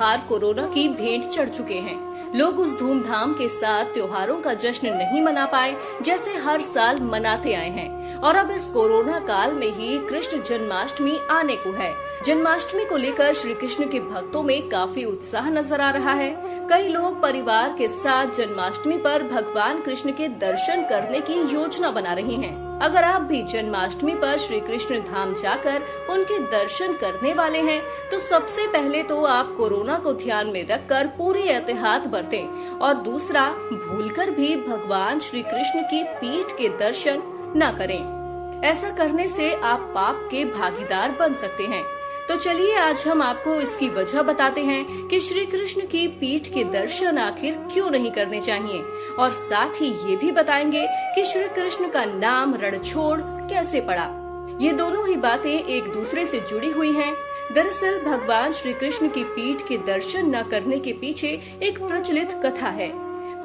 त्योहार कोरोना की भेंट चढ़ चुके हैं। लोग उस धूमधाम के साथ त्योहारों का जश्न नहीं मना पाए जैसे हर साल मनाते आए हैं। और अब इस कोरोना काल में ही कृष्ण जन्माष्टमी आने को है। जन्माष्टमी को लेकर श्री कृष्ण के भक्तों में काफी उत्साह नजर आ रहा है। कई लोग परिवार के साथ जन्माष्टमी पर भगवान कृष्ण के दर्शन करने की योजना बना रहे हैं। अगर आप भी जन्माष्टमी पर श्री कृष्ण धाम जाकर उनके दर्शन करने वाले हैं तो सबसे पहले तो आप कोरोना को ध्यान में रखकर पूरी एहतियात बरतें और दूसरा भूलकर भी भगवान श्री कृष्ण की पीठ के दर्शन न करें। ऐसा करने से आप पाप के भागीदार बन सकते हैं। तो चलिए आज हम आपको इसकी वजह बताते हैं कि श्री कृष्ण की पीठ के दर्शन आखिर क्यों नहीं करने चाहिए और साथ ही ये भी बताएंगे कि श्री कृष्ण का नाम रणछोड़ कैसे पड़ा। ये दोनों ही बातें एक दूसरे से जुड़ी हुई हैं। दरअसल भगवान श्री कृष्ण की पीठ के दर्शन न करने के पीछे एक प्रचलित कथा है।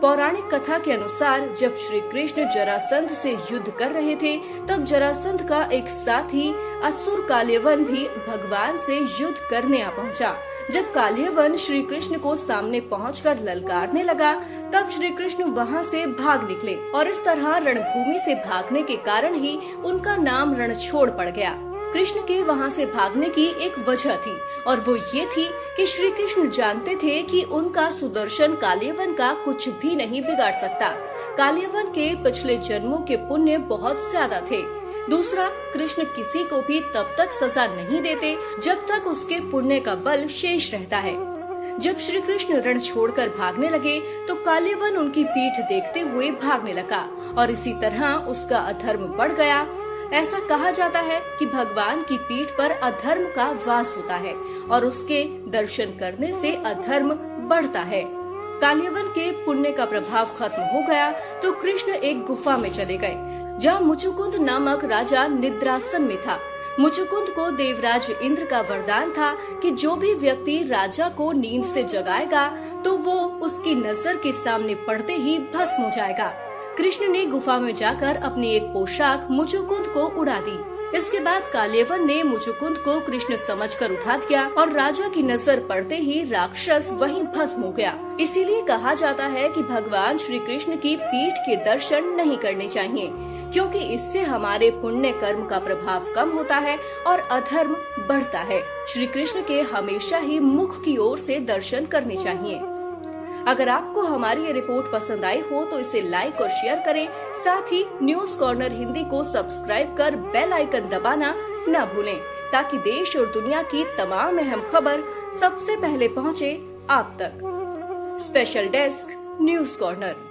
पौराणिक कथा के अनुसार जब श्री कृष्ण जरासंध से युद्ध कर रहे थे तब जरासंध का एक साथी असुर काल्यवन भी भगवान से युद्ध करने आ पहुंचा। जब काल्यवन श्री कृष्ण को सामने पहुंचकर ललकारने लगा तब श्री कृष्ण वहां से भाग निकले और इस तरह रणभूमि से भागने के कारण ही उनका नाम रणछोड़ पड़ गया। कृष्ण के वहां से भागने की एक वजह थी और वो ये थी कि श्री कृष्ण जानते थे कि उनका सुदर्शन काल्यवन का कुछ भी नहीं बिगाड़ सकता। काल्यवन के पिछले जन्मों के पुण्य बहुत ज्यादा थे। दूसरा, कृष्ण किसी को भी तब तक सजा नहीं देते जब तक उसके पुण्य का बल शेष रहता है। जब श्री कृष्ण रण छोड़कर भागने लगे तो काल्यवन उनकी पीठ देखते हुए भागने लगा और इसी तरह उसका अधर्म बढ़ गया। ऐसा कहा जाता है कि भगवान की पीठ पर अधर्म का वास होता है और उसके दर्शन करने से अधर्म बढ़ता है। काल्यवन के पुण्य का प्रभाव खत्म हो गया तो कृष्ण एक गुफा में चले गए जहाँ मुचुकुंद नामक राजा निद्रासन में था। मुचुकुंद को देवराज इंद्र का वरदान था कि जो भी व्यक्ति राजा को नींद से जगाएगा तो वो उसकी नजर के सामने पड़ते ही भस्म हो जाएगा। कृष्ण ने गुफा में जाकर अपनी एक पोशाक मुचुकुंद को उड़ा दी। इसके बाद काल्यवन ने मुचुकुंद को कृष्ण समझकर उठा दिया और राजा की नजर पड़ते ही राक्षस वहीं भस्म हो गया। इसीलिए कहा जाता है कि भगवान श्री कृष्ण की पीठ के दर्शन नहीं करने चाहिए क्योंकि इससे हमारे पुण्य कर्म का प्रभाव कम होता है और अधर्म बढ़ता है। श्री कृष्ण के हमेशा ही मुख की ओर से दर्शन करने चाहिए। अगर आपको हमारी ये रिपोर्ट पसंद आई हो तो इसे लाइक और शेयर करें। साथ ही न्यूज कॉर्नर हिंदी को सब्सक्राइब कर बेल आइकन दबाना न भूलें ताकि देश और दुनिया की तमाम अहम खबर सबसे पहले पहुंचे आप तक। Special desk news corner.